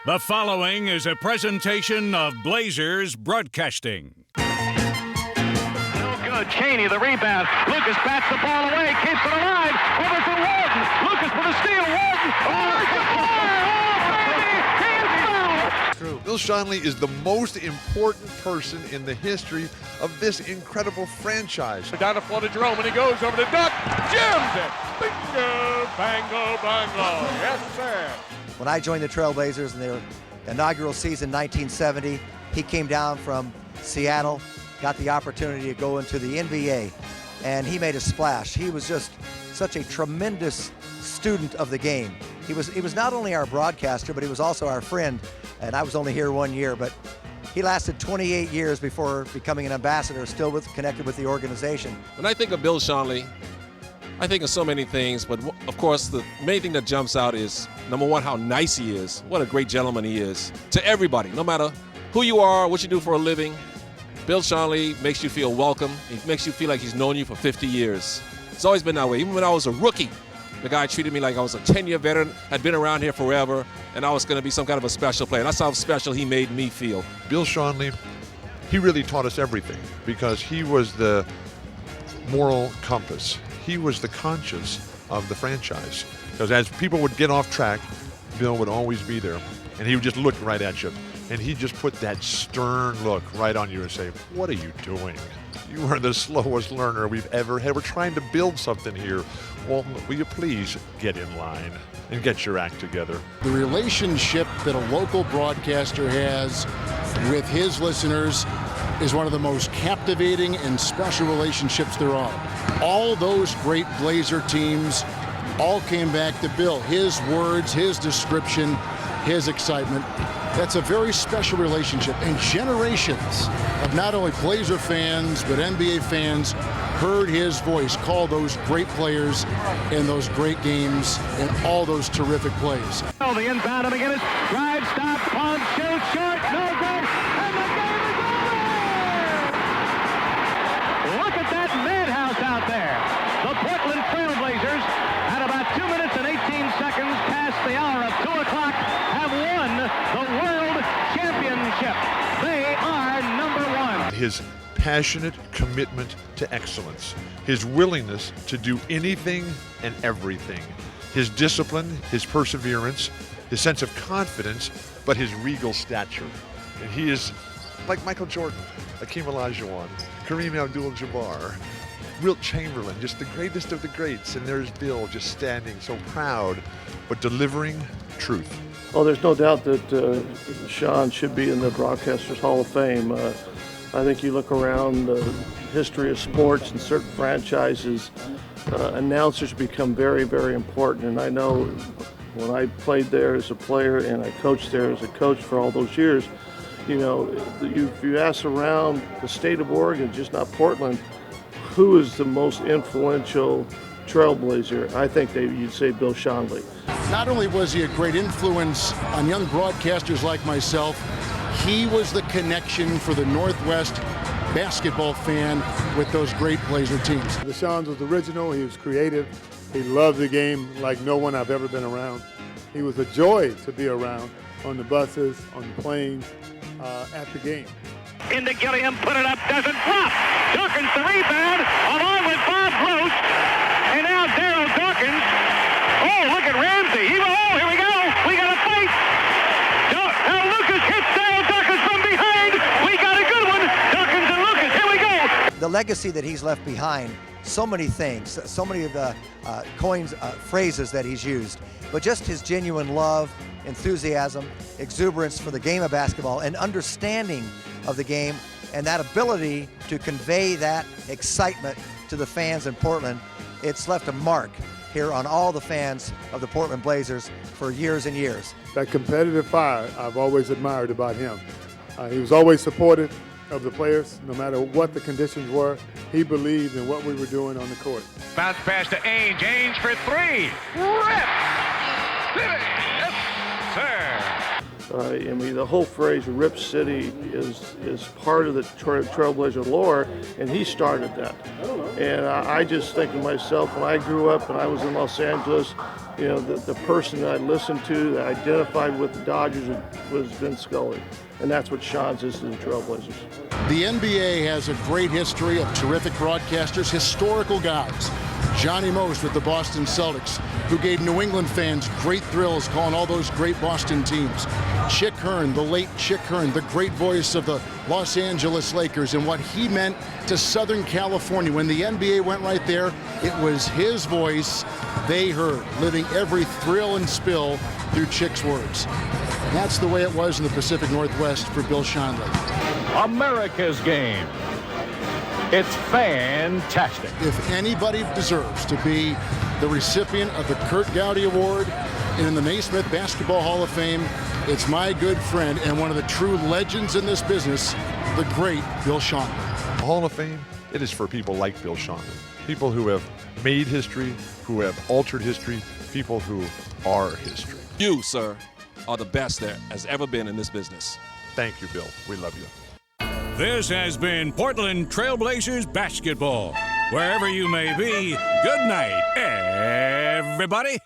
The following is a presentation of Blazers Broadcasting. No good. Cheney, the rebound. Lucas bats the ball away, keeps it alive. Over to Walton. Lucas for the steal. Walton. Bill Schonely is the most important person in the history of this incredible franchise. Down the floor to Jerome, and he goes over to Duck. Jams it. Bingo, bango, bango. Yes, sir. When I joined the Trailblazers in their inaugural season, 1970, he came down from Seattle, got the opportunity to go into the NBA, and he made a splash. He was just such a tremendous student of the game. He was not only our broadcaster, but he was also our friend, and I was only here 1 year, but he lasted 28 years before becoming an ambassador, still connected with the organization. When I think of Bill Schonely, I think of so many things, but of course the main thing that jumps out is, number one, how nice he is. What a great gentleman he is to everybody, no matter who you are, what you do for a living. Bill Schonely makes you feel welcome. He makes you feel like he's known you for 50 years. It's always been that way. Even when I was a rookie, the guy treated me like I was a 10-year veteran, had been around here forever, and I was going to be some kind of a special player. That's how special he made me feel. Bill Schonely, he really taught us everything because he was the moral compass. He was the conscience of the franchise. Because as people would get off track, Bill would always be there, and he would just look right at you. And he just put that stern look right on you and say, "What are you doing? You are the slowest learner we've ever had. We're trying to build something here. Walton, will you please get in line and get your act together?" The relationship that a local broadcaster has with his listeners is one of the most captivating and special relationships there are. All those great Blazer teams all came back to Bill. His words, his description, his excitement. That's a very special relationship. And generations of not only Blazer fans, but NBA fans heard his voice call those great players in those great games and all those terrific plays. Oh, the inbound of McGinnis. Drive, stop, pump, shoot, short, no good. And the game is over! Look at that madhouse out there. The Portland Trailblazers, at about 2 minutes and 18 seconds past the hour of 2 o'clock, have won the World Championship. They are number one. His passionate commitment to excellence, his willingness to do anything and everything, his discipline, his perseverance, his sense of confidence, but his regal stature. And he is like Michael Jordan, Hakeem Olajuwon, Kareem Abdul-Jabbar, Wilt Chamberlain, just the greatest of the greats. And there's Bill just standing so proud, but delivering truth. Well, there's no doubt that Sean should be in the Broadcasters Hall of Fame. I think you look around the history of sports and certain franchises, announcers become very, very important. And I know when I played there as a player and I coached there as a coach for all those years, you know, if you ask around the state of Oregon, just not Portland, who is the most influential Trailblazer, I think you'd say Bill Schonely. Not only was he a great influence on young broadcasters like myself, he was the connection for the Northwest basketball fan with those great Blazer teams. The Schonz was original, he was creative, he loved the game like no one I've ever been around. He was a joy to be around on the buses, on the planes, at the game. Into Gilliam, put it up, doesn't drop. Dawkins the rebound, along with Bob Gross, and now Daryl Dawkins. Oh, look at Ramsey. Oh, here we go. We got a fight. Now Lucas hits Daryl Dawkins from behind. We got a good one. Dawkins and Lucas, here we go. The legacy that he's left behind, so many things, so many of the phrases that he's used, but just his genuine love, enthusiasm, exuberance for the game of basketball, and understanding of the game, and that ability to convey that excitement to the fans in Portland. It's left a mark here on all the fans of the Portland Blazers for years and years. That competitive fire I've always admired about him. He was always supportive of the players, no matter what the conditions were. He believed in what we were doing on the court. Bounce pass to Ainge. Ainge for three. Rip! Yes, sir. I mean, the whole phrase "Rip City" is part of the Trailblazer lore, and he started that. And I just think of myself when I grew up and I was in Los Angeles, you know, the person I listened to that identified with the Dodgers was Vince Schonely. And that's what Schonz is to the Trailblazers. The NBA has a great history of terrific broadcasters, historical guys. Johnny Most with the Boston Celtics, who gave New England fans great thrills calling all those great Boston teams. Chick Hearn, the late Chick Hearn, the great voice of the Los Angeles Lakers, and what he meant to Southern California. When the NBA went right there, it was his voice they heard, living every thrill and spill through Chick's words. And that's the way it was in the Pacific Northwest for Bill Schonely. America's game. It's fantastic. If anybody deserves to be the recipient of the Curt Gowdy Award and in the Naismith Basketball Hall of Fame, it's my good friend and one of the true legends in this business, the great Bill Schonely. The Hall of Fame, it is for people like Bill Schonely, people who have made history, who have altered history, people who are history. You, sir, are the best there has ever been in this business. Thank you, Bill. We love you. This has been Portland Trailblazers basketball. Wherever you may be, good night, everybody.